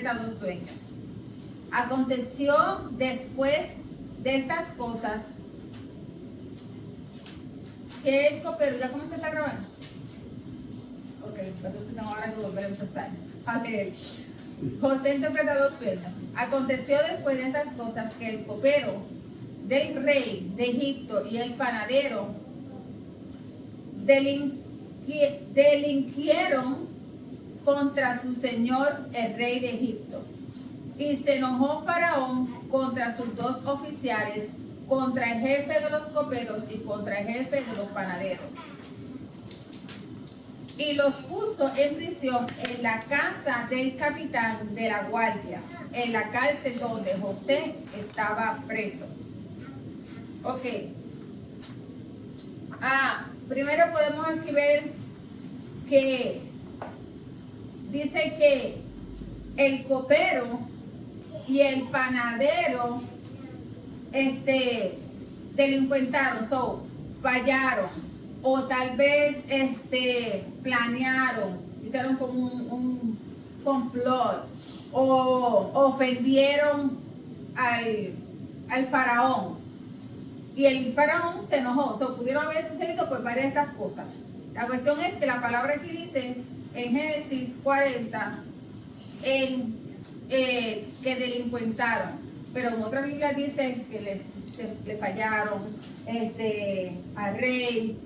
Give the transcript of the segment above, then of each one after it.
interpreta dos sueños. Aconteció después de estas cosas que el copero, ¿ya cómo se está grabando? Ok, entonces tengo ahora que volver a empezar. A ver, José interpreta dos sueños. Aconteció después de estas cosas que el copero del rey de Egipto y el panadero delinquieron contra su señor el rey de Egipto. Y se enojó Faraón contra sus dos oficiales, contra el jefe de los coperos y contra el jefe de los panaderos. Y los puso en prisión en la casa del capitán de la guardia, en la cárcel donde José estaba preso. Ok. Primero podemos aquí ver que dice que el copero y el panadero delincuentaron, fallaron, o tal vez planearon, hicieron como un complot, o ofendieron al faraón. Y el faraón se enojó. Pudieron haber sucedido pues varias de estas cosas. La cuestión es que la palabra aquí dice en Génesis 40 que delincuentaron, pero en otra Biblia dice que le fallaron al rey.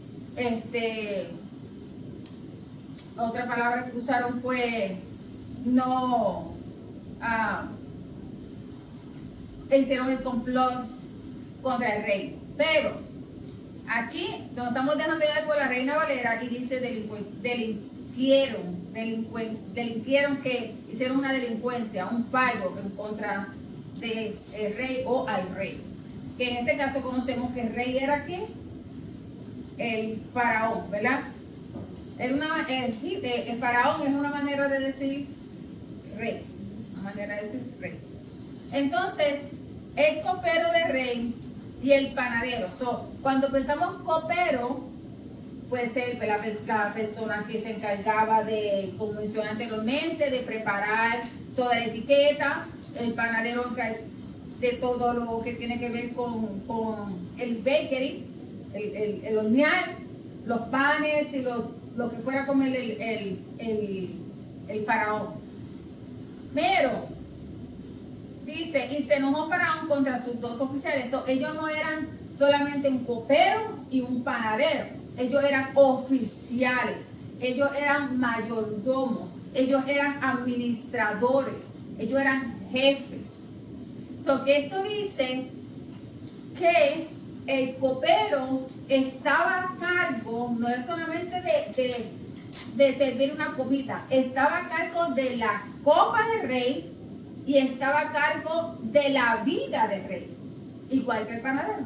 Otra palabra que usaron fue no hicieron el complot contra el rey. Pero aquí nos estamos dejando llevar por la Reina Valera y dice delinquieron, que hicieron una delincuencia, un fallo en contra del rey o al rey. Que en este caso conocemos que el rey era ¿quién? El faraón, ¿verdad? El faraón es una manera de decir rey. Una manera de decir rey. Entonces, el copero de rey y el panadero. Cuando pensamos copero, puede ser la persona que se encargaba de, como mencioné anteriormente, de preparar toda la etiqueta. El panadero de todo lo que tiene que ver con el bakery, el hornear, los panes y lo que fuera a comer el faraón. Pero dice, y se enojó Faraón contra sus dos oficiales. Ellos no eran solamente un copero y un panadero. Ellos eran oficiales. Ellos eran mayordomos. Ellos eran administradores. Ellos eran jefes. Que esto dice que el copero estaba a cargo, no era solamente de servir una comida, estaba a cargo de la copa del rey y estaba a cargo de la vida del rey, igual que el panadero,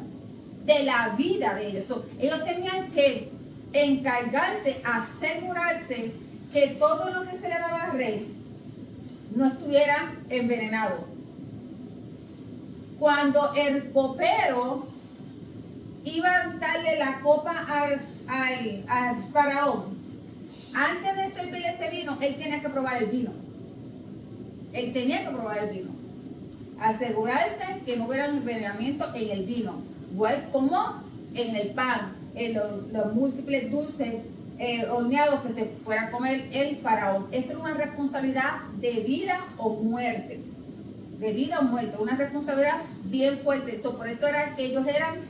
de la vida de ellos. Ellos tenían que encargarse, asegurarse que todo lo que se le daba al rey no estuviera envenenado. Cuando el copero iba a darle la copa al faraón, antes de servirle ese vino, él tenía que probar el vino. Él tenía que probar el vino. Asegurarse que no hubiera un envenenamiento en el vino. Igual como en el pan, en los múltiples dulces horneados que se fuera a comer el faraón. Esa es una responsabilidad de vida o muerte. De vida o muerte. Una responsabilidad bien fuerte. Por eso era que ellos eran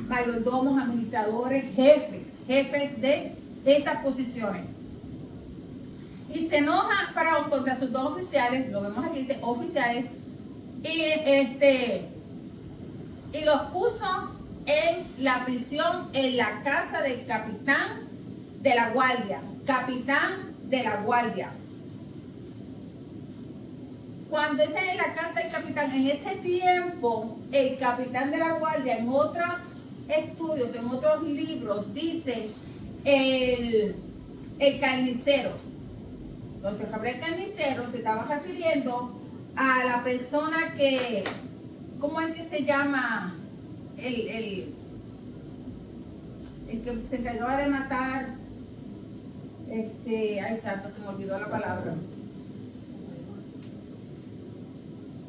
mayordomos, administradores, jefes de estas posiciones. Y se enoja Faraón contra sus dos oficiales, lo vemos aquí, dice oficiales, y los puso en la prisión, en la casa del capitán de la guardia. Capitán de la guardia. Cuando es en la casa del capitán, en ese tiempo, el capitán de la guardia, en otros estudios, en otros libros, dice el carnicero. Entonces, el carnicero se estaba refiriendo a la persona que, ¿cómo es que se llama? El que se encargaba de matar, ay santo, se me olvidó la palabra.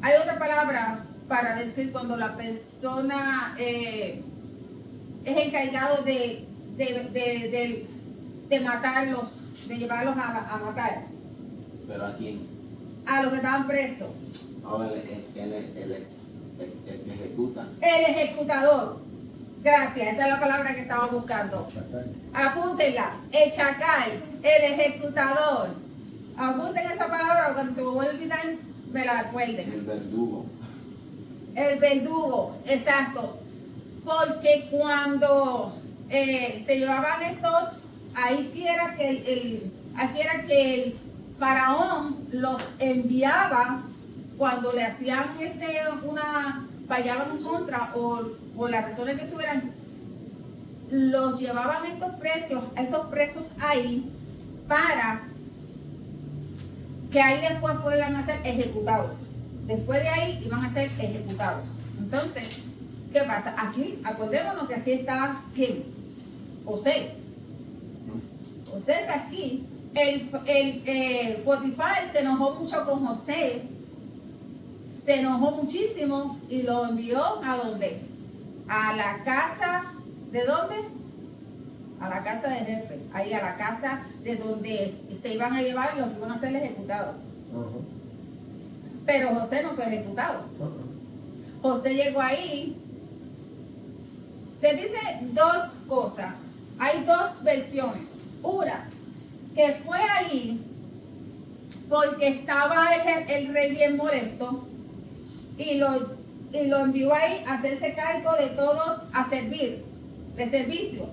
Hay otra palabra para decir cuando la persona es encargado de matarlos, de llevarlos a matar. ¿Pero a quién? A los que estaban presos. Ahora el ejecuta. El ejecutador. Gracias, esa es la palabra que estaba buscando. Chacal. Apúntenla. El chacal, el ejecutador. Apunten esa palabra o cuando se me vuelva a olvidar, me la acuerden. El verdugo. El verdugo, exacto. Porque cuando se llevaban estos, aquí era que el faraón los enviaba cuando le hacían fallaban en contra o las razones que tuvieran, los llevaban estos presos ahí para que ahí después fueran a ser ejecutados. Después de ahí iban a ser ejecutados. Entonces, ¿qué pasa? Aquí, acordémonos que aquí está ¿quién? José. José está aquí. Potifar se enojó mucho con José. Se enojó muchísimo y lo envió ¿a dónde? A la casa, ¿de dónde? A la casa del jefe. Ahí a la casa de donde se iban a llevar los que iban a ser ejecutados. Pero José no fue ejecutado. José llegó ahí. Se dice dos cosas. Hay dos versiones. Una, que fue ahí porque estaba el rey bien molesto y lo envió ahí a hacerse cargo de todos a servir, de servicio.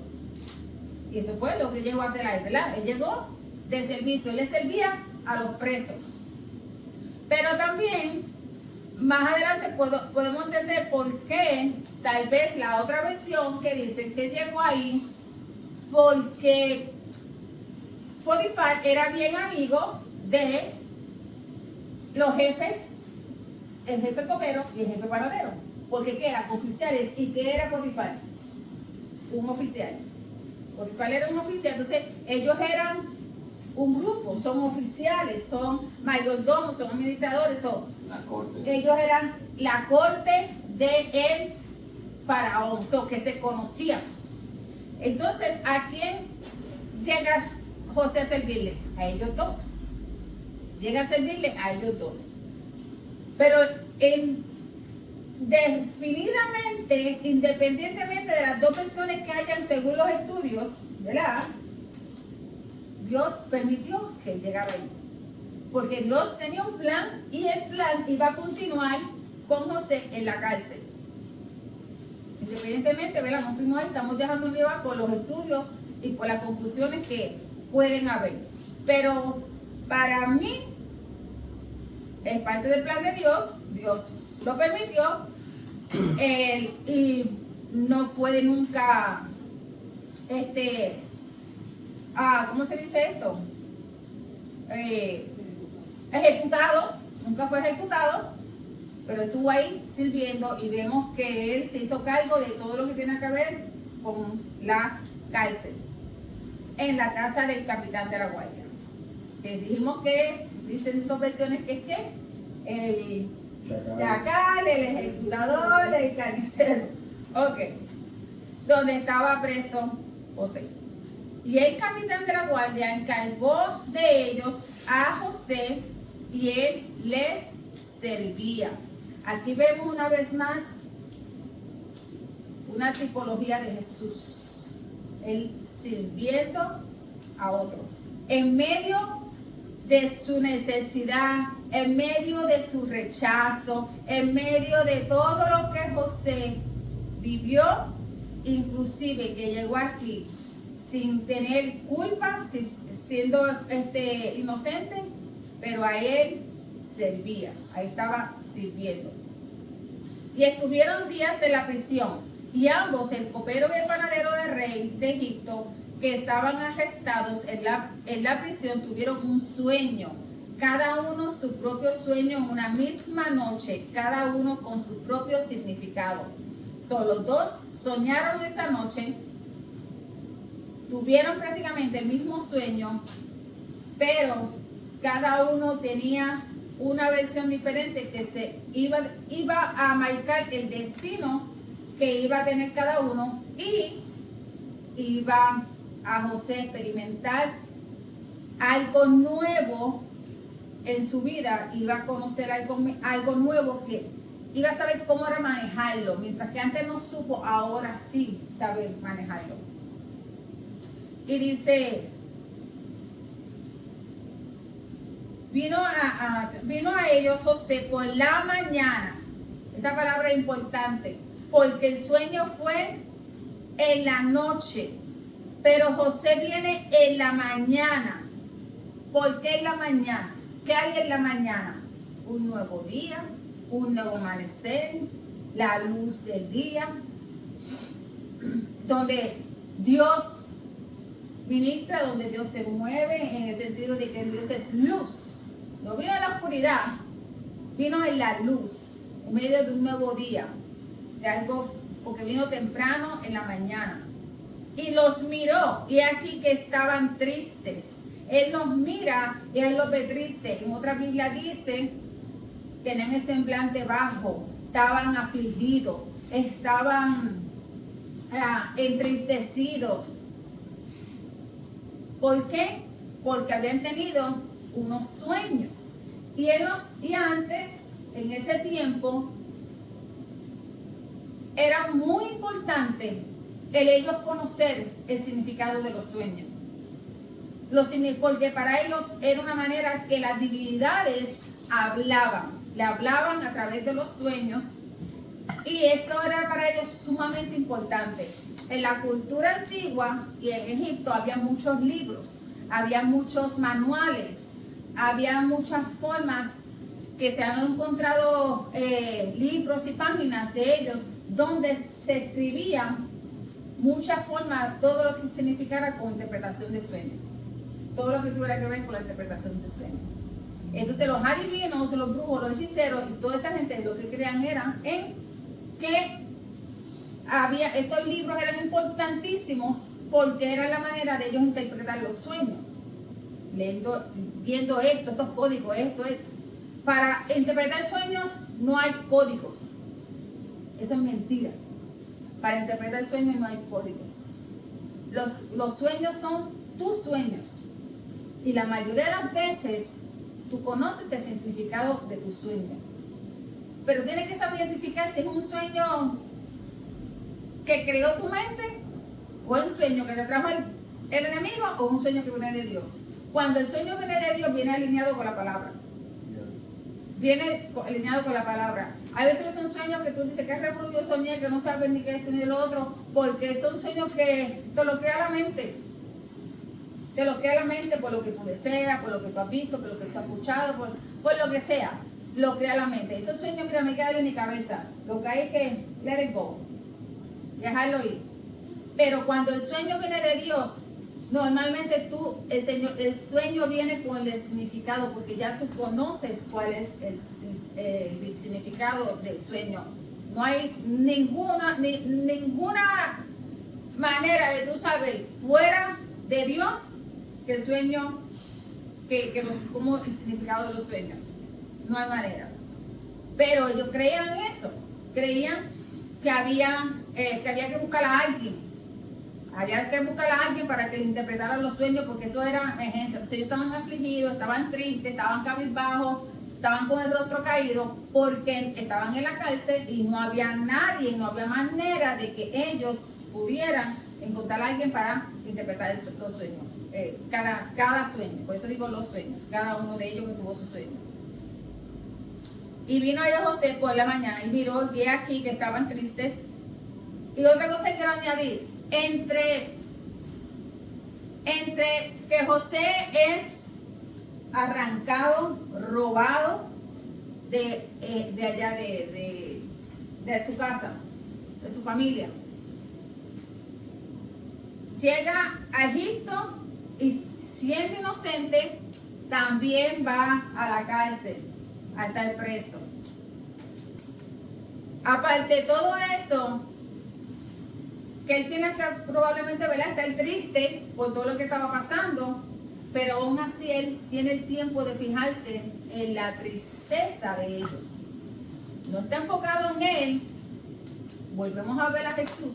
Y eso fue lo que llegó a hacer ahí, ¿verdad? Él llegó de servicio, él le servía a los presos. Pero también, más adelante podemos entender por qué, tal vez la otra versión que dice que llegó ahí, porque Potifar era bien amigo de los jefes, el jefe copero y el jefe panadero. Porque ¿qué eran? Oficiales. ¿Y qué era Potifar? Un oficial. Potifar era un oficial, entonces ellos eran un grupo, son oficiales, son mayordomos, son administradores, La corte. ellos eran la corte del faraón, que se conocían. Entonces, ¿a quién llega José a servirles? A ellos dos. Llega a servirles a ellos dos. Pero definidamente, independientemente de las dos versiones que hayan según los estudios, ¿verdad? Dios permitió que él llegara ahí. Porque Dios tenía un plan y el plan iba a continuar con José en la cárcel. Independientemente, ¿verdad? No estuvimos ahí, estamos dejando llevar por los estudios y por las conclusiones que pueden haber. Pero para mí, es parte del plan de Dios, Dios lo permitió y no fue nunca, ¿cómo se dice esto? Ejecutado, nunca fue ejecutado, pero estuvo ahí sirviendo y vemos que él se hizo cargo de todo lo que tiene que ver con la cárcel, en la casa del capitán de la guardia. Que dijimos que, dicen dos versiones que es que el chacal, el ejecutador, el carnicero. Ok, donde estaba preso José. Y el capitán de la guardia encargó de ellos a José y él les servía. Aquí vemos una vez más una tipología de Jesús. Él sirviendo a otros. En medio de su necesidad, en medio de su rechazo, en medio de todo lo que José vivió, inclusive que llegó aquí sin tener culpa, siendo inocente, pero a él servía, ahí estaba sirviendo. Y estuvieron días en la prisión, y ambos, el copero y el panadero del rey de Egipto, que estaban arrestados en la prisión, tuvieron un sueño, cada uno su propio sueño en una misma noche, cada uno con su propio significado. Los dos soñaron esa noche, tuvieron prácticamente el mismo sueño, pero cada uno tenía una versión diferente que se iba a marcar el destino que iba a tener cada uno, y iba a José experimentar algo nuevo en su vida, iba a conocer algo nuevo, que iba a saber cómo era manejarlo, mientras que antes no supo, ahora sí sabe manejarlo. Y dice, vino a ellos José por la mañana. Esta palabra es importante, porque el sueño fue en la noche, pero José viene en la mañana. ¿Por qué en la mañana? ¿Qué hay en la mañana? Un nuevo día, un nuevo amanecer, la luz del día, donde Dios ministra, donde Dios se mueve, en el sentido de que Dios es luz. No vino en la oscuridad, vino en la luz, en medio de un nuevo día, de algo, porque vino temprano en la mañana. Y los miró, y aquí que estaban tristes. Él los mira y él los ve tristes. En otra Biblia dice, tenían el semblante bajo, estaban afligidos, estaban entristecidos. ¿Por qué? Porque habían tenido unos sueños. Y antes, en ese tiempo, era muy importante el ellos conocer el significado de los sueños. Porque para ellos era una manera que las divinidades le hablaban a través de los sueños, y eso era para ellos sumamente importante. En la cultura antigua y en Egipto había muchos libros, había muchos manuales, había muchas formas que se han encontrado, libros y páginas de ellos donde se escribían muchas formas, todo lo que significara con interpretación de sueños, todo lo que tuviera que ver con la interpretación de sueños. Entonces los adivinos, los brujos, los hechiceros y toda esta gente lo que creían era en que estos libros eran importantísimos porque era la manera de ellos interpretar los sueños, viendo estos códigos, esto. Para interpretar sueños no hay códigos, eso es mentira. Para interpretar sueños no hay códigos. Los sueños son tus sueños, y la mayoría de las veces tú conoces el significado de tu sueño, pero tienes que saber identificar si es un sueño que creó tu mente, o es un sueño que te trajo el enemigo, o un sueño que viene de Dios. Cuando el sueño viene de Dios, viene alineado con la palabra. Viene alineado con la palabra. Hay veces son sueños que tú dices, que revolución yo soñé, que no sabes ni qué esto ni lo otro, porque son sueños que te lo crea la mente. Te lo crea la mente por lo que tú deseas, por lo que tú has visto, por lo que tú has escuchado, por lo que sea. Lo crea la mente. Esos sueños, mira, me quedan en mi cabeza. Lo que hay es que let it go, dejarlo ir. Pero cuando el sueño viene de Dios, normalmente el sueño viene con el significado, porque ya tú conoces cuál es el significado del sueño. No hay ninguna manera de tú saber fuera de Dios que el sueño, como el significado de los sueños. No hay manera. Pero ellos creían eso, creían que había que buscar a alguien. Había que buscar a alguien para que le interpretaran los sueños, porque eso era emergencia. Entonces ellos estaban afligidos, estaban tristes, estaban cabizbajos, estaban con el rostro caído, porque estaban en la cárcel y no había nadie, no había manera de que ellos pudieran encontrar a alguien para interpretar los sueños. Cada sueño, por eso digo los sueños, cada uno de ellos que tuvo su sueño. Y vino a ellos José por la mañana y miró, y aquí que estaban tristes. Y otra cosa que quiero añadir, entre que José es arrancado, robado de allá de su casa, de su familia, llega a Egipto y siendo inocente también va a la cárcel a estar preso. Aparte de todo eso, que él tiene que probablemente, ¿verdad?, estar triste por todo lo que estaba pasando, pero aún así él tiene el tiempo de fijarse en la tristeza de ellos. No está enfocado en él. Volvemos a ver a Jesús.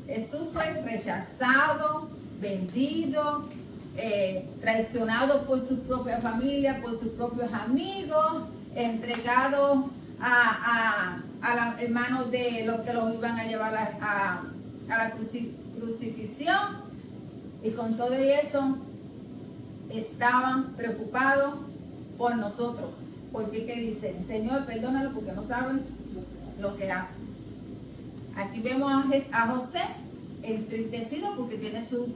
Jesús fue rechazado, vendido, traicionado por su propia familia, por sus propios amigos, entregado a las manos de los que los iban a llevar a la crucifixión. Y con todo eso estaban preocupados por nosotros. Porque ¿qué dicen? Señor, perdónalo porque no saben lo que hacen. Aquí vemos a José entristecido porque tiene su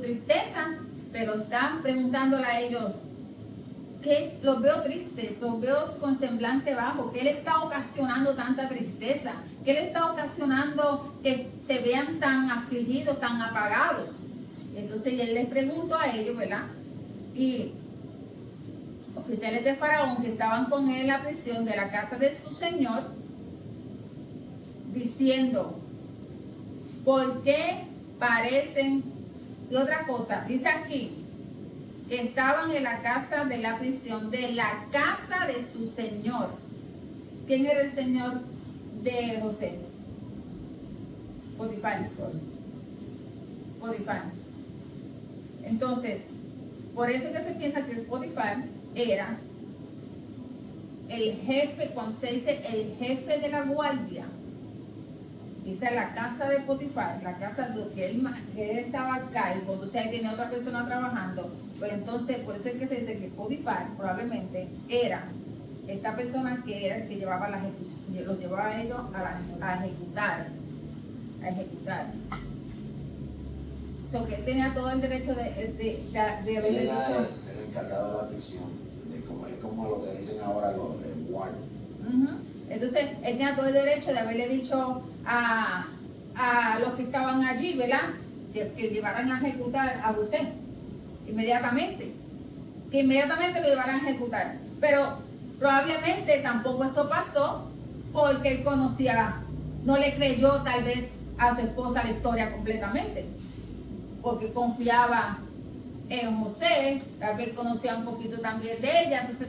tristeza, pero están preguntándole a ellos, que los veo tristes, los veo con semblante bajo, ¿qué le está ocasionando tanta tristeza? ¿Qué le está ocasionando que se vean tan afligidos, tan apagados? Entonces él les preguntó a ellos, ¿verdad? Y oficiales de Faraón que estaban con él en la prisión de la casa de su señor, diciendo, ¿por qué parecen? Y otra cosa, dice aquí, que estaban en la casa de la prisión, de la casa de su señor. ¿Quién era el señor de José? Potifar. Entonces, por eso que se piensa que Potifar era el jefe, cuando se dice el jefe de la guardia, dice la casa de Potifar, la casa que él estaba a cargo, entonces ahí tenía otra persona trabajando, pues entonces por eso es que se dice que Potifar probablemente era esta persona que era el que llevaba los llevaba a ellos a ejecutar. So que él tenía todo el derecho de haberle Era dicho. el encargado de la prisión, es como lo que dicen ahora los guardias. Entonces, él tenía todo el derecho de haberle dicho a los que estaban allí, ¿verdad? Que llevaran a ejecutar a José inmediatamente. Que inmediatamente lo llevaran a ejecutar. Pero probablemente tampoco eso pasó porque él conocía, no le creyó tal vez a su esposa la historia completamente. Porque confiaba en José, tal vez conocía un poquito también de ella. Entonces,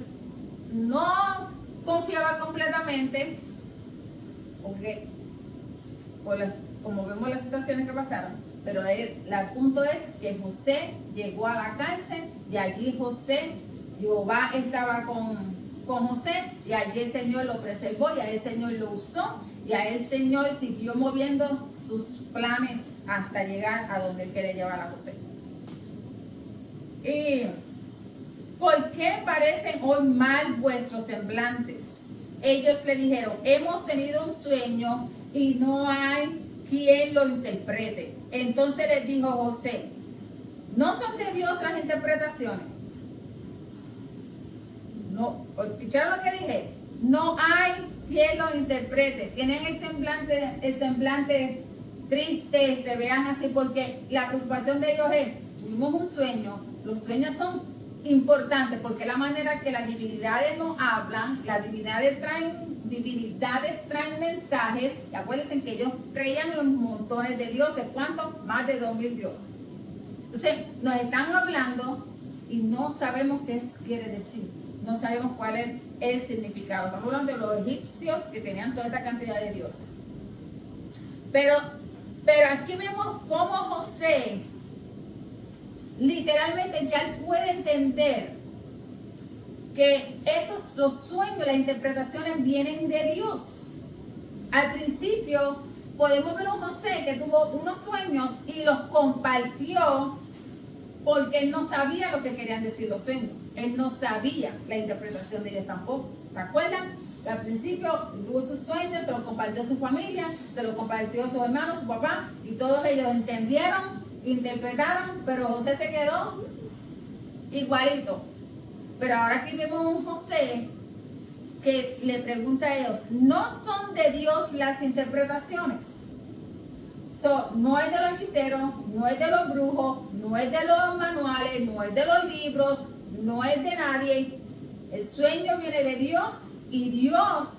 no confiaba completamente, porque como vemos las situaciones que pasaron, pero el punto es que José llegó a la cárcel y allí Jehová estaba con José y allí el Señor lo preservó y a el Señor lo usó y a el Señor siguió moviendo sus planes hasta llegar a donde él quería llevar a José. Y ¿por qué parecen hoy mal vuestros semblantes? Ellos le dijeron, hemos tenido un sueño y no hay quien lo interprete. Entonces les dijo José, ¿no son de Dios las interpretaciones? No, ¿escucharon lo que dije? No hay quien lo interprete. Tienen el semblante triste, se vean así porque la preocupación de ellos es, tuvimos un sueño, los sueños son importante porque la manera que las divinidades nos hablan, las divinidades traen mensajes, y acuérdense que ellos creían en montones de dioses, ¿cuántos? Más de 2000 dioses. Entonces, nos están hablando y no sabemos qué quiere decir, no sabemos cuál es el significado. Estamos hablando de los egipcios que tenían toda esta cantidad de dioses. Pero aquí vemos cómo José literalmente ya él puede entender que los sueños, las interpretaciones vienen de Dios. Al principio podemos ver a José que tuvo unos sueños y los compartió porque él no sabía lo que querían decir los sueños. Él no sabía la interpretación de ellos tampoco. ¿Se acuerdan? Al principio tuvo sus sueños, se los compartió a su familia, se los compartió a sus hermanos, su papá, y todos ellos entendieron, interpretaron, pero José se quedó igualito. Pero ahora aquí vemos un José que le pregunta a ellos, ¿no son de Dios las interpretaciones? No es de los hechiceros, no es de los brujos, no es de los manuales, no es de los libros, no es de nadie. El sueño viene de Dios y Dios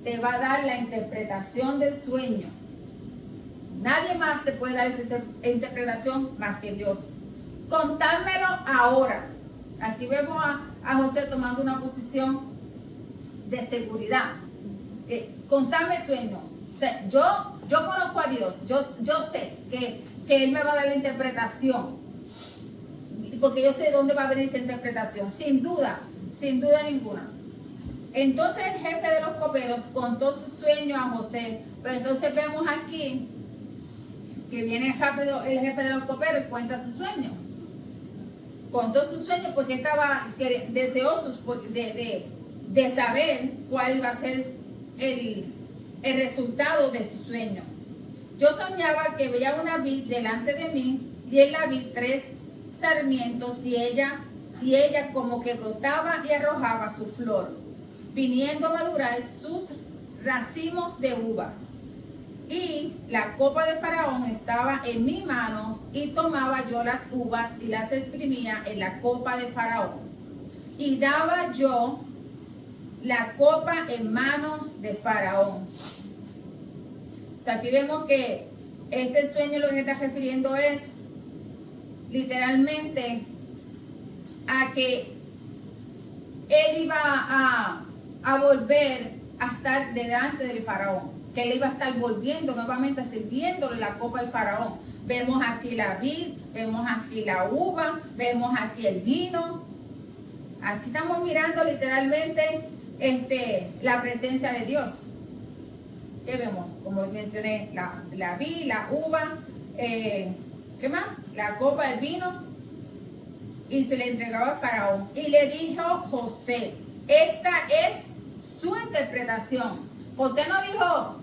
te va a dar la interpretación del sueño. Nadie más te puede dar esa interpretación más que Dios. Contádmelo ahora. Aquí vemos a José tomando una posición de seguridad. Contame sueño. O sea, yo conozco a Dios, yo sé que Él me va a dar la interpretación, porque yo sé de dónde va a venir esa interpretación, sin duda ninguna. Entonces el jefe de los coperos contó su sueño a José, pero entonces vemos aquí que viene rápido el jefe de los coperos y cuenta su sueño. Contó su sueño porque estaba deseoso de saber cuál iba a ser el resultado de su sueño. Yo soñaba que veía una vid delante de mí y en la vid 3 sarmientos y ella como que brotaba y arrojaba su flor, viniendo a madurar sus racimos de uvas. Y la copa de Faraón estaba en mi mano y tomaba yo las uvas y las exprimía en la copa de Faraón. Y daba yo la copa en mano de Faraón. O sea, aquí vemos que este sueño lo que está refiriendo es literalmente a que él iba a volver a estar delante del Faraón, que él iba a estar volviendo nuevamente, sirviéndole la copa al Faraón. Vemos aquí la vid, vemos aquí la uva, vemos aquí el vino. Aquí estamos mirando literalmente la presencia de Dios. ¿Qué vemos? Como mencioné, la vid, la uva, ¿qué más? La copa, el vino. Y se le entregaba al Faraón. Y le dijo José, esta es su interpretación. José no dijo,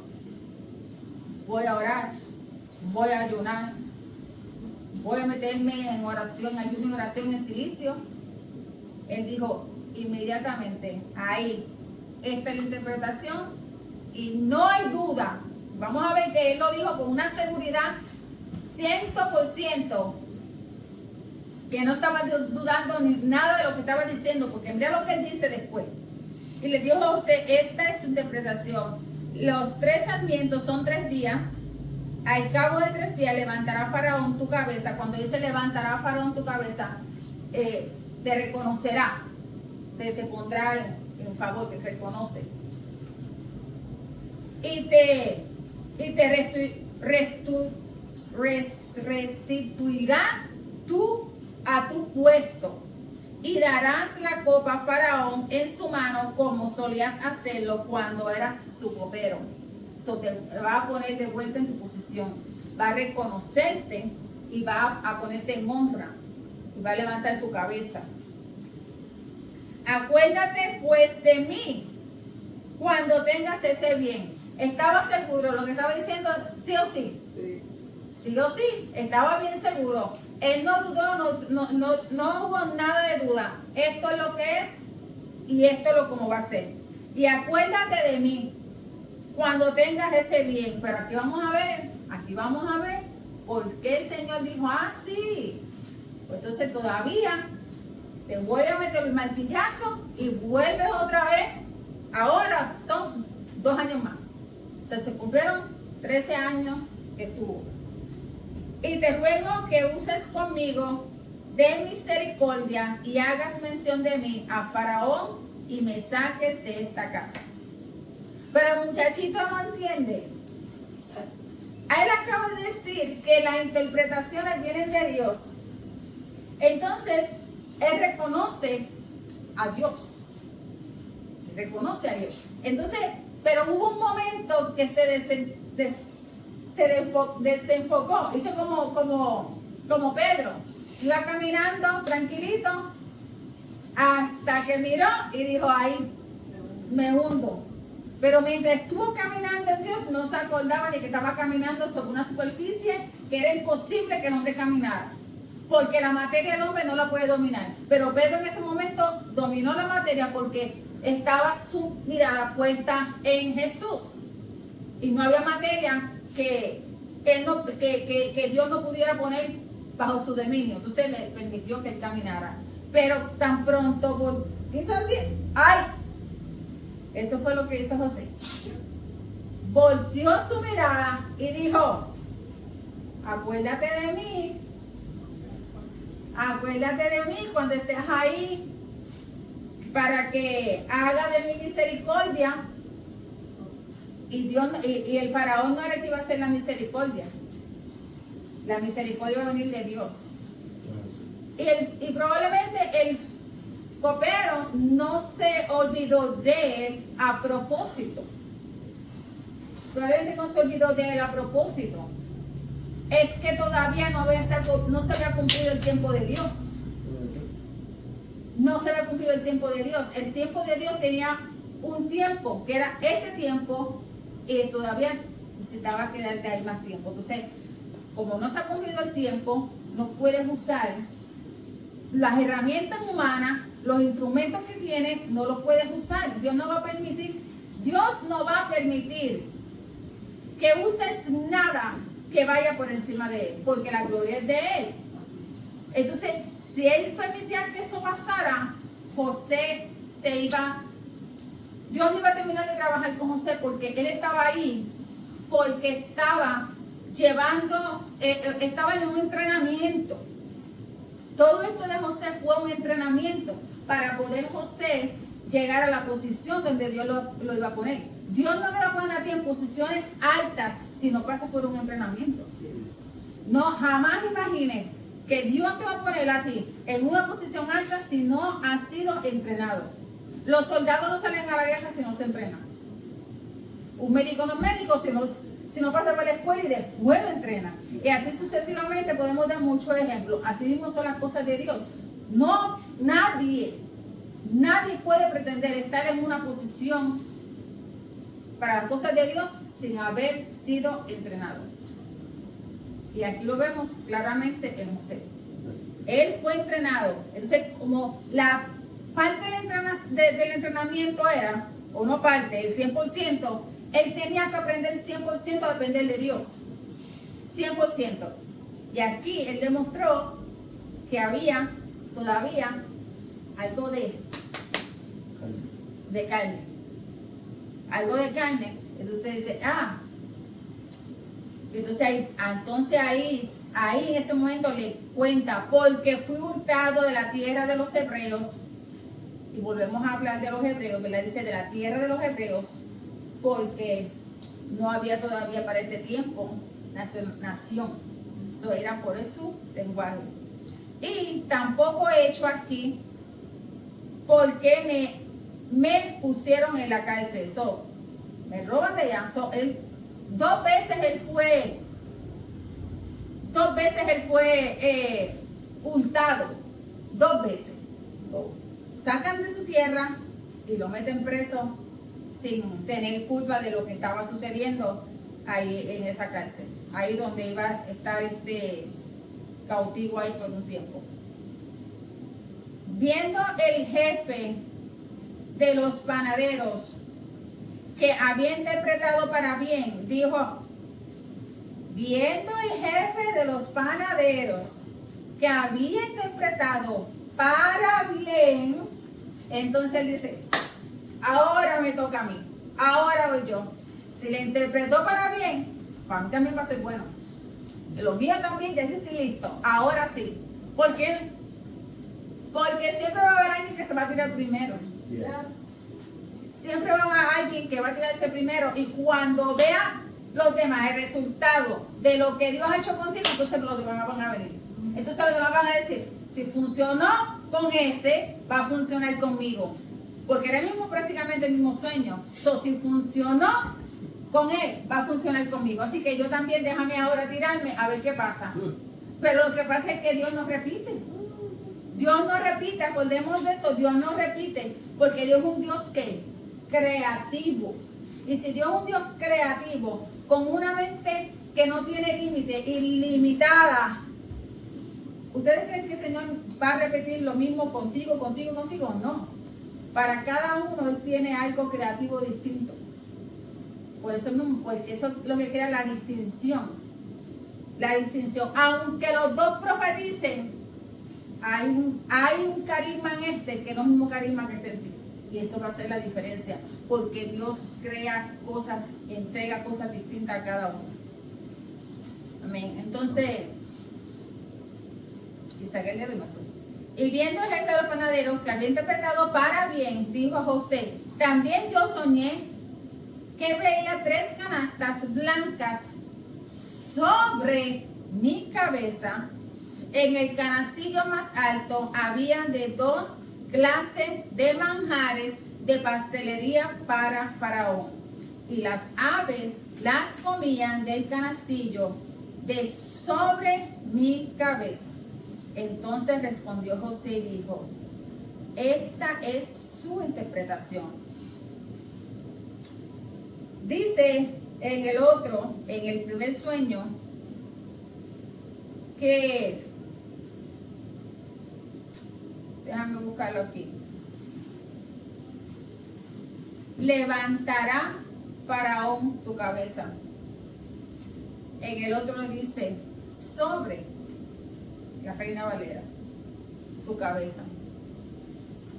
voy a orar, voy a ayunar, voy a meterme en oración, ayuno y oración en silicio. Él dijo inmediatamente, ahí, esta es la interpretación y no hay duda. Vamos a ver que él lo dijo con una seguridad 100%, que no estaba dudando ni nada de lo que estaba diciendo, porque mira lo que él dice después. Y le dijo a José, esta es tu interpretación. Los 3 sarmientos son 3 días. Al cabo de 3 días levantará Faraón tu cabeza. Cuando dice levantará Faraón tu cabeza, te reconocerá, te pondrá en favor, te reconoce. Y te restituirá a tu puesto. Y darás la copa a Faraón en su mano como solías hacerlo cuando eras su copero. Eso te va a poner de vuelta en tu posición. Va a reconocerte y va a ponerte en honra. Y va a levantar tu cabeza. Acuérdate pues de mí cuando tengas ese bien. ¿Estaba seguro lo que estaba diciendo? ¿Sí o sí? Sí o sí, estaba bien seguro. Él no dudó, no hubo nada de duda. Esto es lo que es y esto es lo como va a ser. Y acuérdate de mí cuando tengas ese bien. Pero aquí vamos a ver por qué el Señor dijo, sí. Pues entonces todavía te voy a meter el martillazo y vuelves otra vez. Ahora son 2 años más. O sea, se cumplieron 13 años que tuvo. Y te ruego que uses conmigo de misericordia y hagas mención de mí a Faraón y me saques de esta casa. Pero el muchachito no entiende. Él acaba de decir que las interpretaciones vienen de Dios. Entonces, él reconoce a Dios. Reconoce a Dios. Entonces, pero hubo un momento que se desenfocó, hizo como Pedro, iba caminando tranquilito hasta que miró y dijo, ahí me hundo. Pero mientras estuvo caminando en Dios, no se acordaba de que estaba caminando sobre una superficie que era imposible que el hombre caminara, porque la materia el hombre no la puede dominar. Pero Pedro en ese momento dominó la materia porque estaba su mirada puesta en Jesús y no había materia que Dios no pudiera poner bajo su dominio. Entonces le permitió que él caminara. Pero tan pronto hizo así, ¡ay! Eso fue lo que hizo José. Volteó su mirada y dijo, acuérdate de mí acuérdate de mí cuando estés ahí para que haga de mi misericordia. Y el faraón no era que iba a hacer la misericordia. La misericordia va a venir de Dios. Y probablemente el copero no se olvidó de él a propósito. Probablemente no se olvidó de él a propósito. Es que todavía no se había cumplido el tiempo de Dios. No se había cumplido el tiempo de Dios. El tiempo de Dios tenía un tiempo, que era este tiempo, y todavía necesitaba quedarte ahí más tiempo. Entonces, como no se ha cumplido el tiempo, no puedes usar las herramientas humanas, los instrumentos que tienes, no los puedes usar. Dios no va a permitir que uses nada que vaya por encima de él, porque la gloria es de él. Entonces, si él permitía que eso pasara, Dios no iba a terminar de trabajar con José, porque él estaba ahí, porque estaba en un entrenamiento. Todo esto de José fue un entrenamiento para poder José llegar a la posición donde Dios lo iba a poner. Dios no le va a poner a ti en posiciones altas si no pasas por un entrenamiento. No, jamás imagines que Dios te va a poner a ti en una posición alta si no has sido entrenado. Los soldados no salen a la guerra si no se entrenan. Un médico no es médico si no pasa por la escuela y después lo entrena. Y así sucesivamente podemos dar muchos ejemplos. Así mismo son las cosas de Dios. No, nadie puede pretender estar en una posición para las cosas de Dios sin haber sido entrenado. Y aquí lo vemos claramente en José. Él fue entrenado. Entonces, como la parte del entrenamiento era, o no parte, el 100%, él tenía que aprender 100% a depender de Dios. 100%. Y aquí él demostró que había todavía algo de carne. Algo de carne. Entonces dice, entonces ahí en ese momento le cuenta, porque fui hurtado de la tierra de los hebreos, y volvemos a hablar de los hebreos, ¿verdad? Dice de la tierra de los hebreos, porque no había todavía para este tiempo nación. Eso era por su lenguaje. Y tampoco he hecho aquí porque me pusieron en la cárcel. Me roban de allá. Dos veces él fue hurtado. 2 veces. Sacan de su tierra y lo meten preso sin tener culpa de lo que estaba sucediendo ahí en esa cárcel. Ahí donde iba a estar cautivo ahí por un tiempo. Viendo el jefe de los panaderos que había interpretado para bien, dijo, viendo el jefe de los panaderos que había interpretado para bien, entonces él dice, ahora me toca a mí, ahora voy yo. Si le interpretó para bien, para mí también va a ser bueno. Lo mío también, ya estoy listo, ahora sí. ¿Por qué? Porque siempre va a haber alguien que se va a tirar primero. Yeah. Siempre va a haber alguien que va a tirarse primero, y cuando vea los demás el resultado de lo que Dios ha hecho contigo, entonces los demás van a venir. Entonces los demás van a decir, si funcionó con ese, va a funcionar conmigo. Porque era prácticamente el mismo sueño. Si funcionó con él, va a funcionar conmigo. Así que yo también, déjame ahora tirarme a ver qué pasa. Pero lo que pasa es que Dios no repite. Dios no repite, acordemos de eso, Dios no repite. Porque Dios es un Dios creativo. Y si Dios es un Dios creativo, con una mente que no tiene límite, ilimitada, ¿ustedes creen que el Señor va a repetir lo mismo contigo? No. Para cada uno Él tiene algo creativo distinto. Por eso porque eso es lo que crea la distinción. La distinción. Aunque los dos profeticen, hay un carisma en que no es el mismo carisma que en ti. Y eso va a ser la diferencia. Porque Dios crea cosas, entrega cosas distintas a cada uno. Amén. Entonces, y saqué el dedo y me fui. Y viendo el jefe de los panaderos que había interpretado para bien, dijo a José, también yo soñé que veía 3 canastas blancas sobre mi cabeza. En el canastillo más alto había de 2 clases de manjares de pastelería para Faraón. Y las aves las comían del canastillo de sobre mi cabeza. Entonces respondió José y dijo, esta es su interpretación. Dice en el primer sueño, que, déjame buscarlo aquí, levantará Faraón tu cabeza. En el otro le dice, sobre la Reina Valera, tu cabeza.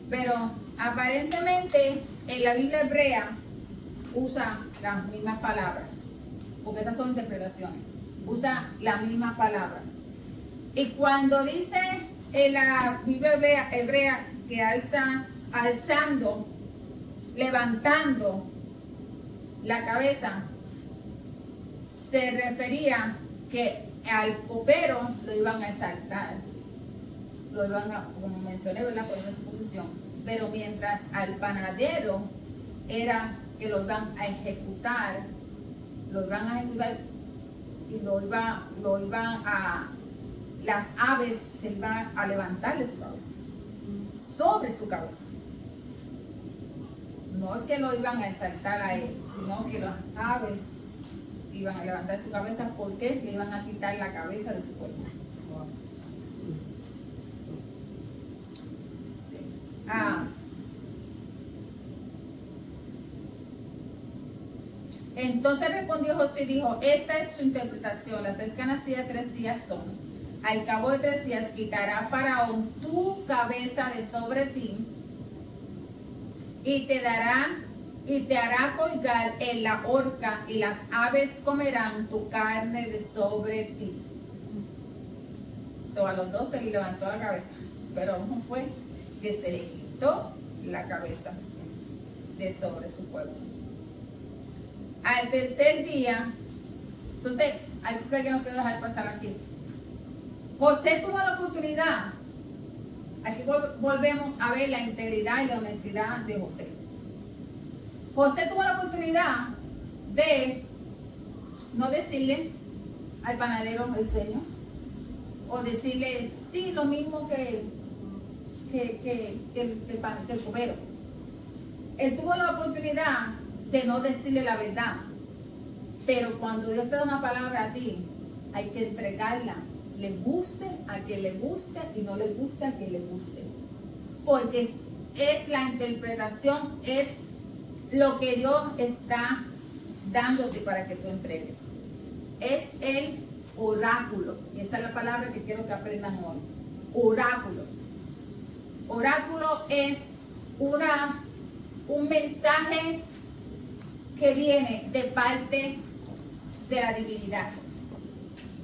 Pero aparentemente en la Biblia hebrea usa las mismas palabras, porque estas son interpretaciones, usa la misma palabra. Y cuando dice en la Biblia hebrea que está alzando, levantando la cabeza, se refería que al copero lo iban a exaltar, lo iban a, como mencioné, ¿verdad?, por una suposición, pero mientras al panadero era que lo iban a ejecutar y lo iban a, las aves se iban a levantar de su cabeza, sobre su cabeza. No es que lo iban a exaltar a él, sino que las aves iban a levantar su cabeza porque le iban a quitar la cabeza de su cuerpo. Sí. Entonces respondió José y dijo, esta es su interpretación, las 3 canastillas de 3 días son, al cabo de 3 días quitará Faraón tu cabeza de sobre ti y te hará colgar en la horca y las aves comerán tu carne de sobre ti. A los 2 se le levantó la cabeza, pero no fue que se le quitó la cabeza de sobre su cuerpo. Al tercer día, entonces, algo que no quiero dejar pasar aquí. José tuvo la oportunidad, aquí volvemos a ver la integridad y la honestidad de José. José tuvo la oportunidad de no decirle al panadero el sueño, o decirle, sí, lo mismo que el copero. Él tuvo la oportunidad de no decirle la verdad, pero cuando Dios te da una palabra a ti, hay que entregarla, le guste a quien le guste y no le guste a quien le guste, porque es la interpretación, es lo que Dios está dándote para que tú entregues. Es el oráculo, y esa es la palabra que quiero que aprendan hoy. Oráculo. Oráculo es un mensaje que viene de parte de la divinidad,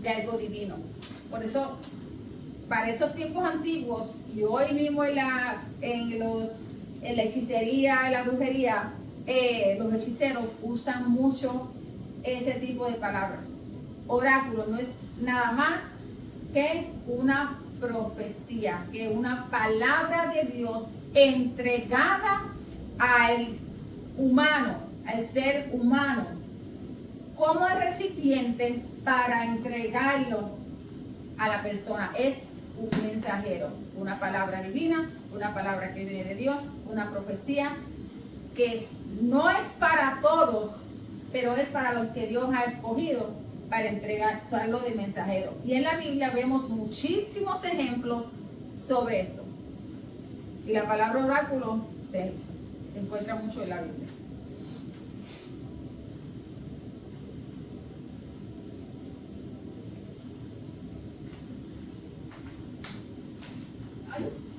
de algo divino. Por eso, para esos tiempos antiguos, y hoy mismo en la hechicería, en la brujería, los hechiceros usan mucho ese tipo de palabras. Oráculo no es nada más que una profecía, que una palabra de Dios entregada al humano, al ser humano, como el recipiente para entregarlo a la persona. Es un mensajero, una palabra divina, una palabra que viene de Dios, una profecía que no es para todos, pero es para los que Dios ha escogido para entregarlo de mensajero. Y en la Biblia vemos muchísimos ejemplos sobre esto. Y la palabra oráculo se encuentra mucho en la Biblia.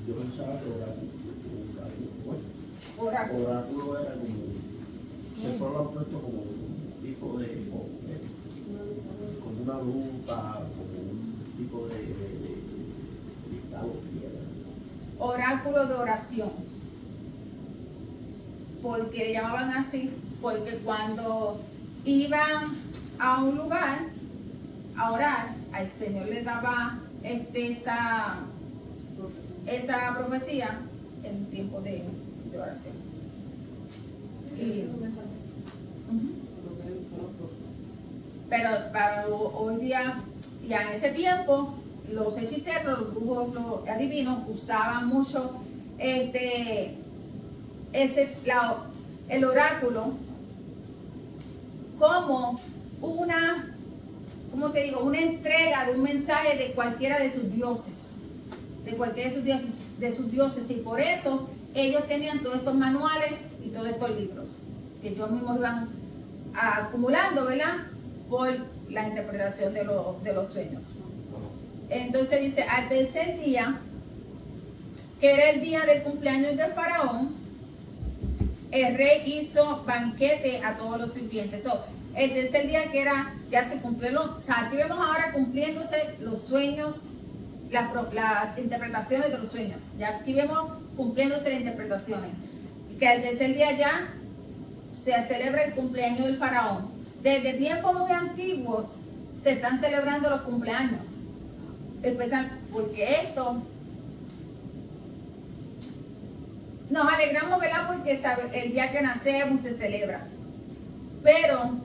Yo pensaba que oráculo era como, siempre lo han puesto como un tipo de, como una lupa, como un tipo de Oráculo de oración. Porque le llamaban así, porque cuando iban a un lugar a orar, al Señor le daba esa profecía en tiempo de oración. Pero para hoy día, ya en ese tiempo, los hechiceros, los brujos, los adivinos usaban mucho el oráculo como una, ¿cómo te digo? Una entrega de un mensaje de cualquiera de sus dioses, de sus dioses, y por eso ellos tenían todos estos manuales y todos estos libros que ellos mismos iban acumulando, ¿verdad? Por la interpretación de los sueños. Entonces dice, al tercer día, que era el día del cumpleaños del faraón, el rey hizo banquete a todos los sirvientes. El tercer día que era, ya se cumplió, o sea, aquí vemos ahora cumpliéndose los sueños, las interpretaciones de los sueños. Ya aquí vemos cumpliéndose las interpretaciones. Que al tercer día ya se celebra el cumpleaños del faraón. Desde tiempos muy antiguos se están celebrando los cumpleaños. Porque esto nos alegramos, ¿verdad? Porque el día que nacemos se celebra. Pero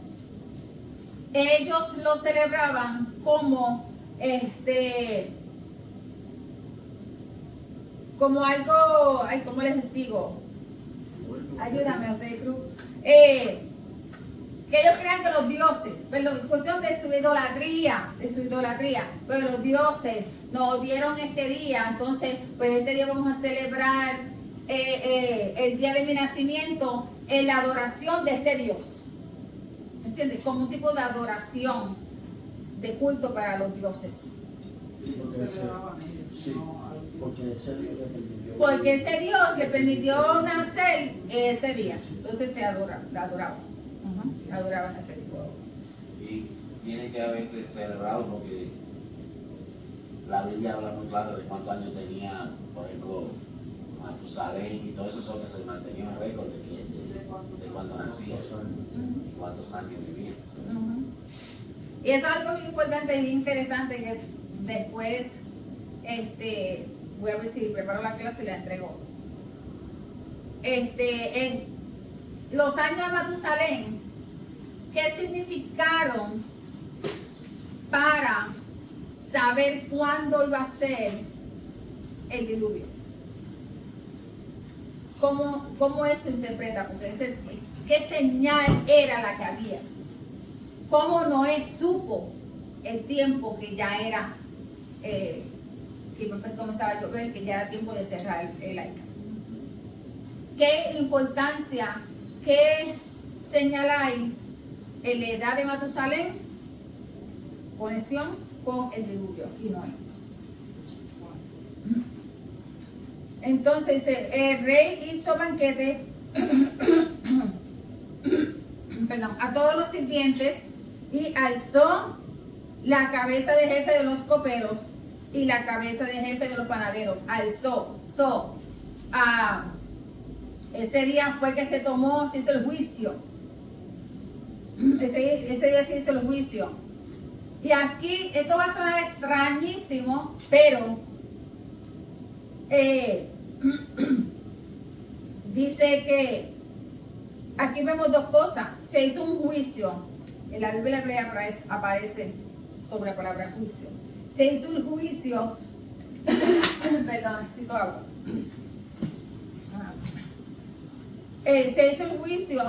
ellos lo celebraban como como algo, ay, ¿cómo les digo? Ayúdame, José Cruz. Que ellos crean que los dioses, pero cuestión de su idolatría, pero los dioses nos dieron este día, entonces, pues este día vamos a celebrar el día de mi nacimiento en la adoración de este Dios. ¿Entiendes? Como un tipo de adoración, de culto para los dioses. Porque ese Dios le permitió nacer ese día, entonces la adoraban. Adoraban ese tipo. Y tiene que haberse celebrado porque la Biblia habla muy claro de cuántos años tenía, por ejemplo, Matusalén y todo eso, son que se mantenía un récord de cuándo nacía y cuántos años vivía. Y eso es algo muy importante y muy interesante que después voy a ver si preparo la clase y la entrego. Los años de Matusalén, ¿qué significaron para saber cuándo iba a ser el diluvio? ¿Cómo eso interpreta? Porque ¿qué señal era la que había? ¿Cómo Noé supo el tiempo que ya era, que comenzaba a llover, que ya era tiempo de cerrar el arca? ¿Qué importancia, qué señal hay en la edad de Matusalén? Conexión con el diluvio y Noé. Entonces el rey hizo banquete a todos los sirvientes y alzó la cabeza de jefe de los coperos y la cabeza de jefe de los panaderos. Alzó. Ese día fue que se hizo el juicio. Ese día se hizo el juicio. Y aquí, esto va a sonar extrañísimo, pero dice que aquí vemos dos cosas. Se hizo un juicio. En la Biblia hebrea aparece sobre la palabra juicio. Se hizo un juicio. Perdón, necesito agua. Se hizo el juicio.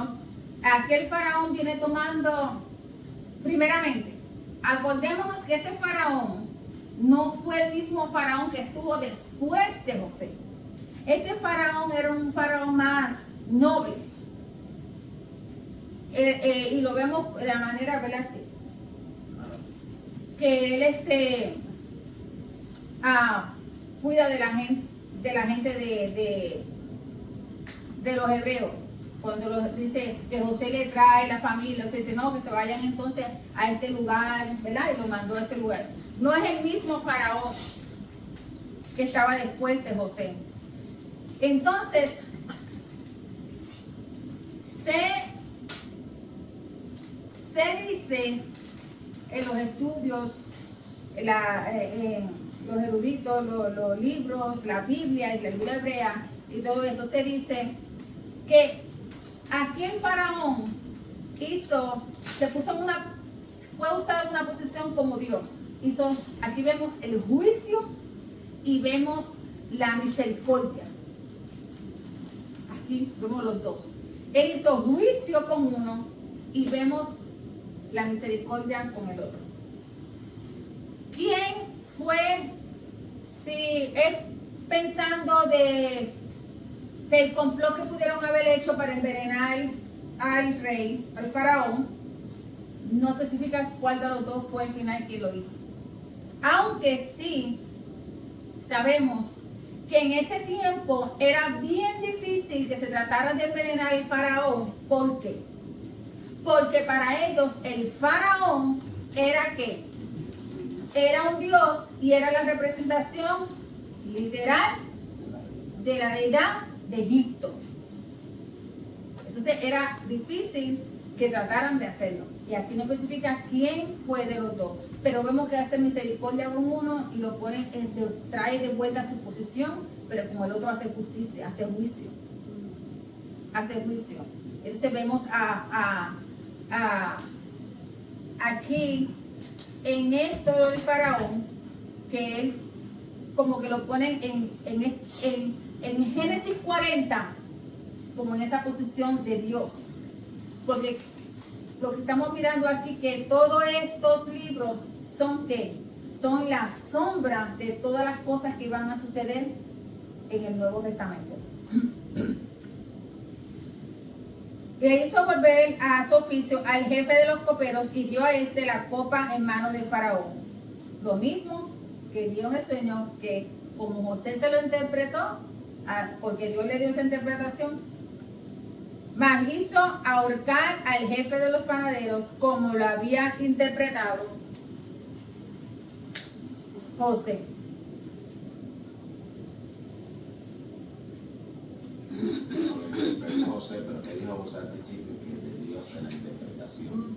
Aquí el faraón viene tomando, primeramente, acordémonos que este faraón no fue el mismo faraón que estuvo después de José. Este faraón era un faraón más noble. Y lo vemos de la manera, ¿verdad? Que él cuida de la gente de los hebreos. Cuando dice que José le trae la familia, usted dice, no, que se vayan entonces a este lugar, ¿verdad? Y lo mandó a este lugar. No es el mismo faraón. que estaba después de José. Entonces, se dice en los estudios, los eruditos, los libros, la Biblia y la Biblia hebrea y todo esto, se dice que aquí el faraón fue usado en una posición como Dios. Aquí vemos el juicio y vemos la misericordia. Aquí vemos los dos. Él hizo juicio con uno y vemos la misericordia con el otro. ¿Quién fue, si él pensando del complot que pudieron haber hecho para envenenar al rey, al faraón, no especifica cuál de los dos fue el final que lo hizo? Aunque sí sabemos que en ese tiempo era bien difícil que se tratara de envenenar al faraón. ¿Por qué? Porque para ellos el faraón era ¿qué? Era un dios y era la representación literal de la deidad de Egipto. Entonces era difícil que trataran de hacerlo. Y aquí no especifica quién fue de los dos. Pero vemos que hace misericordia con uno y lo pone, trae de vuelta a su posición, pero como el otro hace justicia, hace juicio. Hace juicio. Entonces vemos aquí en esto del faraón, que él como que lo ponen en Génesis 40, como en esa posición de Dios. Porque lo que estamos mirando aquí, que todos estos libros son la sombra de todas las cosas que van a suceder en el Nuevo Testamento. Y hizo volver a su oficio al jefe de los coperos y dio a este la copa en mano del faraón. Lo mismo que vio en el sueño, que como José se lo interpretó, porque Dios le dio esa interpretación, mas hizo ahorcar al jefe de los panaderos como lo había interpretado José. José, pero que dijo José al principio que de Dios en la interpretación.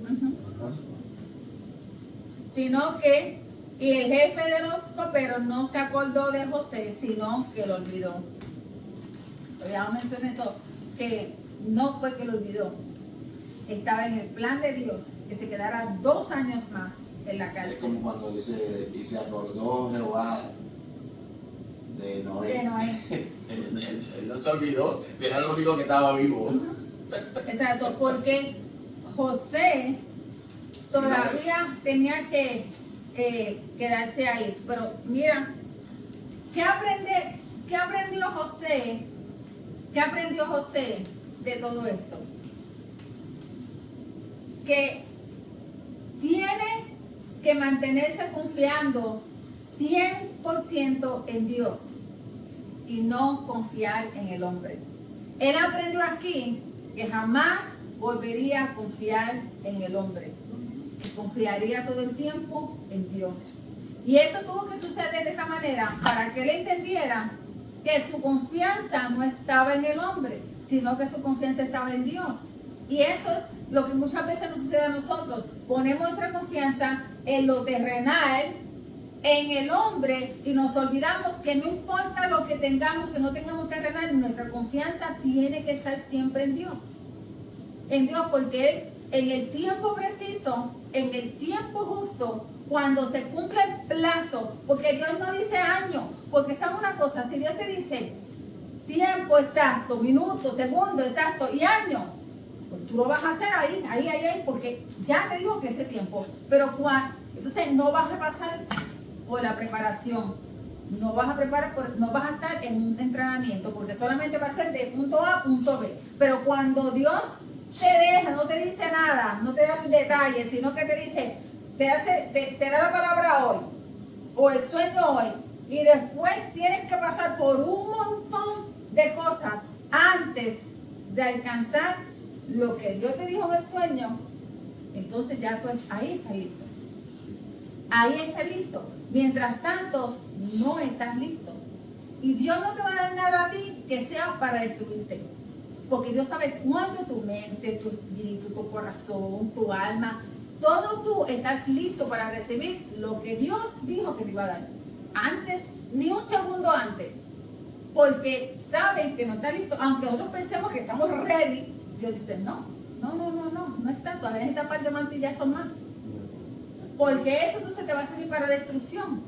Sino que, y el jefe de los coperos no se acordó de José, sino que lo olvidó. Ya mencioné eso, que no fue que lo olvidó. Estaba en el plan de Dios que se quedara 2 años más en la cárcel. Es como cuando dice acordó Jehová de Noé. De Noé. Él no se olvidó, si era el único que estaba vivo. Exacto, porque José todavía tenía que quedarse ahí. Pero mira, ¿qué aprendió José? ¿Qué aprendió José de todo esto? Que tiene que mantenerse confiando 100% en Dios y no confiar en el hombre. Él aprendió aquí que jamás volvería a confiar en el hombre, que confiaría todo el tiempo en Dios. Y esto tuvo que suceder de esta manera para que él entendiera que su confianza no estaba en el hombre, sino que su confianza estaba en Dios. Y eso es lo que muchas veces nos sucede a nosotros. Ponemos nuestra confianza en lo terrenal, en el hombre, y nos olvidamos que no importa lo que tengamos o no tengamos terrenal, nuestra confianza tiene que estar siempre en Dios. En Dios, porque Él, en el tiempo preciso, en el tiempo justo, cuando se cumple el plazo, porque Dios no dice año, porque sabe una cosa, si Dios te dice tiempo exacto, minuto, segundo exacto y año, pues tú lo vas a hacer ahí, porque ya te digo que ese tiempo, pero entonces no vas a pasar por la preparación, no vas a estar en un entrenamiento, porque solamente va a ser de punto A a punto B, pero cuando Dios te deja, no te dice nada, no te da el detalle, sino que te dice, te da la palabra hoy, o el sueño hoy, y después tienes que pasar por un montón de cosas antes de alcanzar lo que Dios te dijo en el sueño. Entonces ya tú ahí estás listo. Ahí estás listo. Mientras tanto, no estás listo. Y Dios no te va a dar nada a ti que sea para destruirte. Porque Dios sabe cuándo tu mente, tu espíritu, tu corazón, tu alma, todo tú estás listo para recibir lo que Dios dijo que te iba a dar. Antes, ni un segundo antes. Porque saben que no está listo. Aunque nosotros pensemos que estamos ready, Dios dice, no está. Todavía esta parte de mantillas son más. Porque eso entonces te va a servir para destrucción.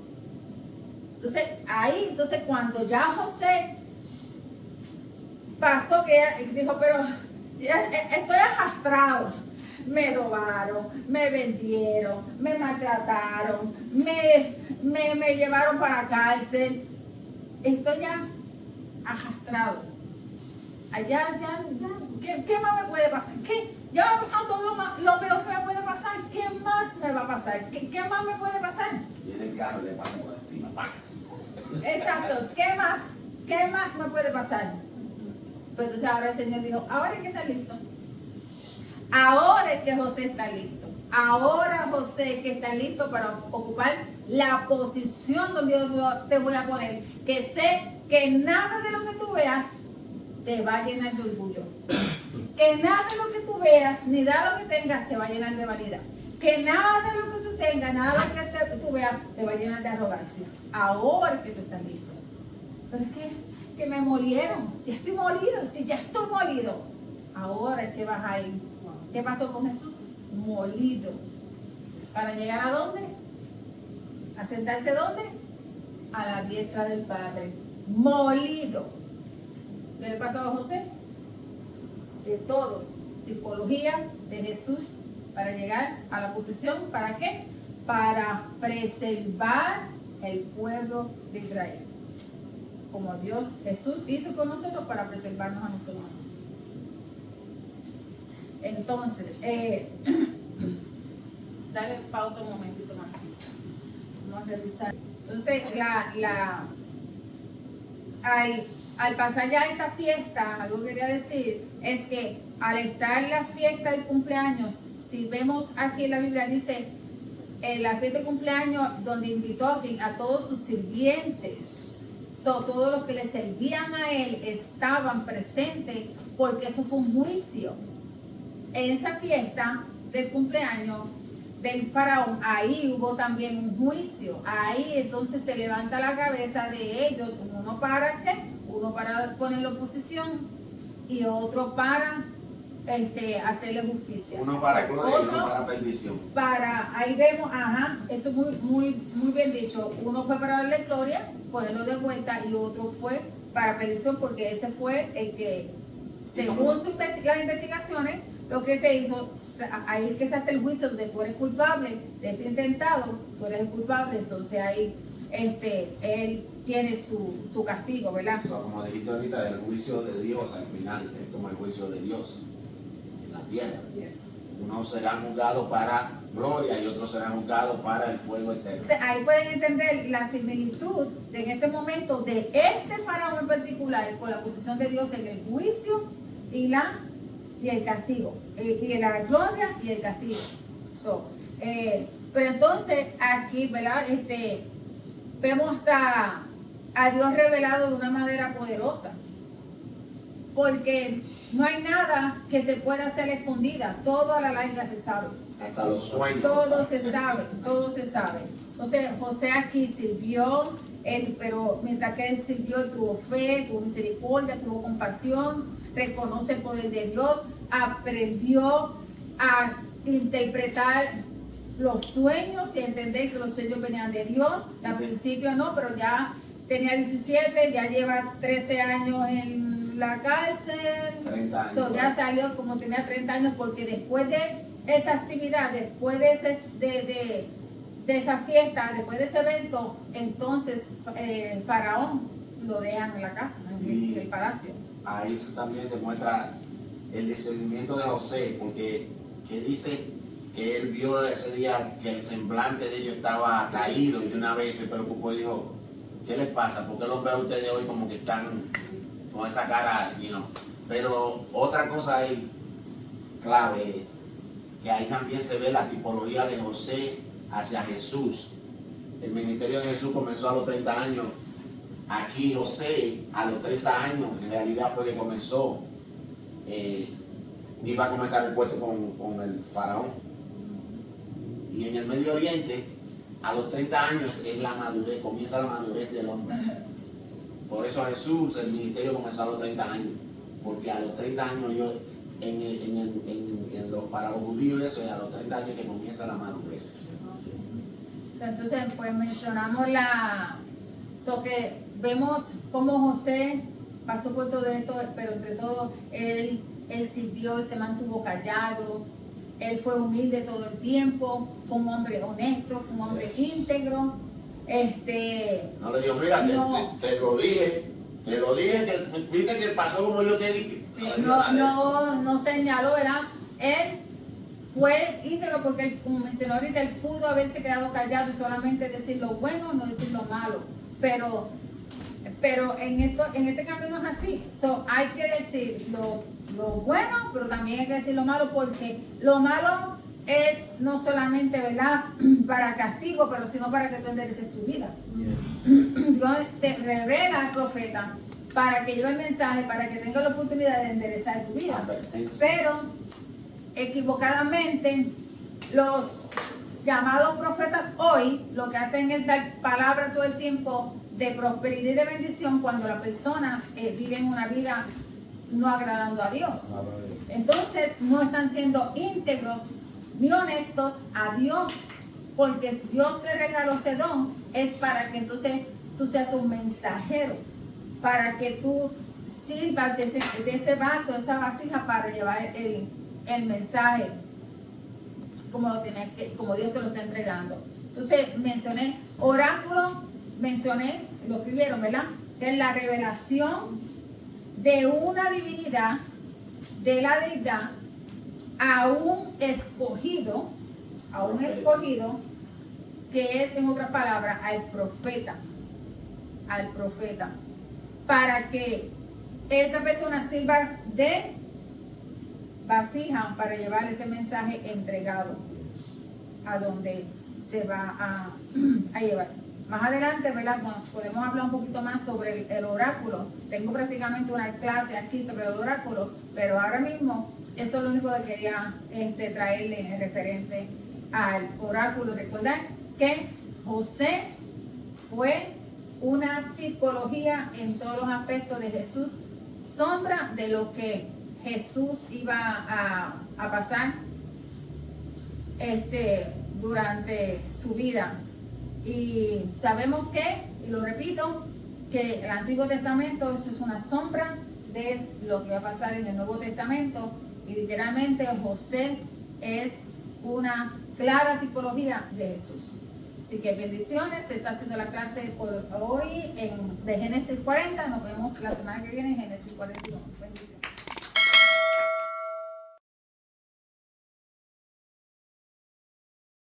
Entonces, cuando ya José pasó, que dijo, pero estoy arrastrado. Me robaron, me vendieron, me maltrataron, me llevaron para la cárcel. Estoy ya arrastrado. Ya. ¿Qué más me puede pasar? Ya me ha pasado todo lo peor que me puede pasar. ¿Qué más me va a pasar? ¿Qué más me puede pasar? Viene el carro y le pasa por encima. Exacto. ¿Qué más me puede pasar? Pues entonces ahora el Señor dijo, ahora es que está listo. Ahora es que José está listo. Ahora José que está listo para ocupar la posición donde yo te voy a poner. Que sé que nada de lo que tú veas te va a llenar de orgullo. Que nada de lo que tú veas, ni nada de lo que tengas te va a llenar de vanidad. Que nada de lo que tú tengas, nada de lo que tú veas te va a llenar de arrogancia. Ahora es que tú estás listo. Pero es que me molieron. Ya estoy molido. Si ya estoy molido, ahora es que vas a ir. ¿Qué pasó con Jesús? Molido. ¿Para llegar a dónde? ¿A sentarse dónde? A la diestra del Padre. Molido. ¿Qué le pasó a José? De todo. Tipología de Jesús para llegar a la posición. ¿Para qué? Para preservar el pueblo de Israel. Como Dios, Jesús hizo con nosotros para preservarnos a nosotros. Entonces, dale pausa un momentito más. Vamos a revisar. Entonces, al pasar ya esta fiesta, algo que quería decir es que al estar la fiesta del cumpleaños, si vemos aquí en la Biblia, dice la fiesta de cumpleaños donde invitó a todos sus sirvientes. Todos los que le servían a él estaban presentes porque eso fue un juicio. En esa fiesta del cumpleaños del faraón, ahí hubo también un juicio. Ahí entonces se levanta la cabeza de ellos, uno para ¿qué? Uno para ponerlo en posición y otro para hacerle justicia. Uno para gloria y uno para perdición. Ahí vemos, eso es muy bien dicho. Uno fue para darle gloria, ponerlo de vuelta, y otro fue para perdición, porque ese fue el que, según las investigaciones, lo que se hizo, ahí es que se hace el juicio donde tú eres culpable de este intentado, tú eres el culpable, entonces ahí él tiene su castigo, ¿verdad? Como dijiste ahorita, el juicio de Dios al final es como el juicio de Dios en la tierra. Yes. Unos serán juzgados para gloria y otros serán juzgados para el fuego eterno. Entonces, ahí pueden entender la similitud en este momento de este faraón en particular con la posición de Dios en el juicio y el castigo, y la gloria y el castigo. Pero entonces aquí, ¿verdad? Vemos a Dios revelado de una manera poderosa, porque no hay nada que se pueda hacer escondida, todo a la larga se sabe. Hasta los sueños. Todo se sabe. Entonces José aquí sirvió, pero mientras que él sirvió, él tuvo fe, tuvo misericordia, tuvo compasión, reconoce el poder de Dios, aprendió a interpretar los sueños y a entender que los sueños venían de Dios. Al principio no, pero ya tenía 17, ya lleva 13 años en la cárcel. 30 años. Ya salió como tenía 30 años, porque después de esa actividad, después de esa fiesta, después de ese evento, entonces el faraón lo dejan en la casa, en el palacio. Ahí eso también demuestra el discernimiento de José, porque que dice que él vio ese día que el semblante de ellos estaba caído y de una vez se preocupó y dijo, ¿qué les pasa? ¿Por qué los veo a ustedes hoy como que están con esa cara? Pero otra cosa ahí clave es que ahí también se ve la tipología de José hacia Jesús. El ministerio de Jesús comenzó a los 30 años Aquí José, a los 30 años, en realidad fue que comenzó, iba a comenzar el puesto con el faraón. Y en el Medio Oriente, a los 30 años es la madurez, comienza la madurez del hombre. Por eso Jesús, el ministerio comenzó a los 30 años, porque a los 30 años para los judíos eso es a los 30 años que comienza la madurez. Entonces, pues mencionamos que vemos cómo José pasó por todo esto, pero entre todo, él sirvió y se mantuvo callado. Él fue humilde todo el tiempo, fue un hombre honesto, fue un hombre íntegro. No le digo, mira, no, te lo dije, que viste que pasó como yo te dije. Sí, no señaló, ¿verdad? Él fue íntegro porque, él, como mencionó ahorita, él pudo haberse quedado callado y solamente decir lo bueno, no decir lo malo. Pero en este camino es así. Hay que decir lo bueno, pero también hay que decir lo malo, porque lo malo es no solamente, ¿verdad?, para castigo, pero sino para que tú endereces tu vida. Dios te revela al profeta para que lleve el mensaje, para que tenga la oportunidad de enderezar tu vida. Pero equivocadamente los llamados profetas hoy lo que hacen es dar palabras todo el tiempo de prosperidad y de bendición cuando la persona vive en una vida no agradando a Dios. Entonces no están siendo íntegros ni honestos a Dios, porque Dios te regaló ese don es para que entonces tú seas un mensajero, para que tú sirvas de ese vaso, esa vasija para llevar el mensaje como Dios te lo está entregando. Entonces mencioné oráculo, lo escribieron, ¿verdad? Que es la revelación de una divinidad, de la deidad, a un escogido, que es, en otras palabras, al profeta, para que esta persona sirva de vasija para llevar ese mensaje entregado a donde se va a llevar. Más adelante, ¿verdad?, podemos hablar un poquito más sobre el oráculo. Tengo prácticamente una clase aquí sobre el oráculo, pero ahora mismo eso es lo único que quería traerle en referente al oráculo. Recordar que José fue una tipología en todos los aspectos de Jesús, sombra de lo que Jesús iba a pasar durante su vida. Y sabemos que, y lo repito, que el Antiguo Testamento eso es una sombra de lo que va a pasar en el Nuevo Testamento, y literalmente José es una clara tipología de Jesús. Así que bendiciones, se está haciendo la clase por hoy de Génesis 40, nos vemos la semana que viene en Génesis 41. Bendiciones.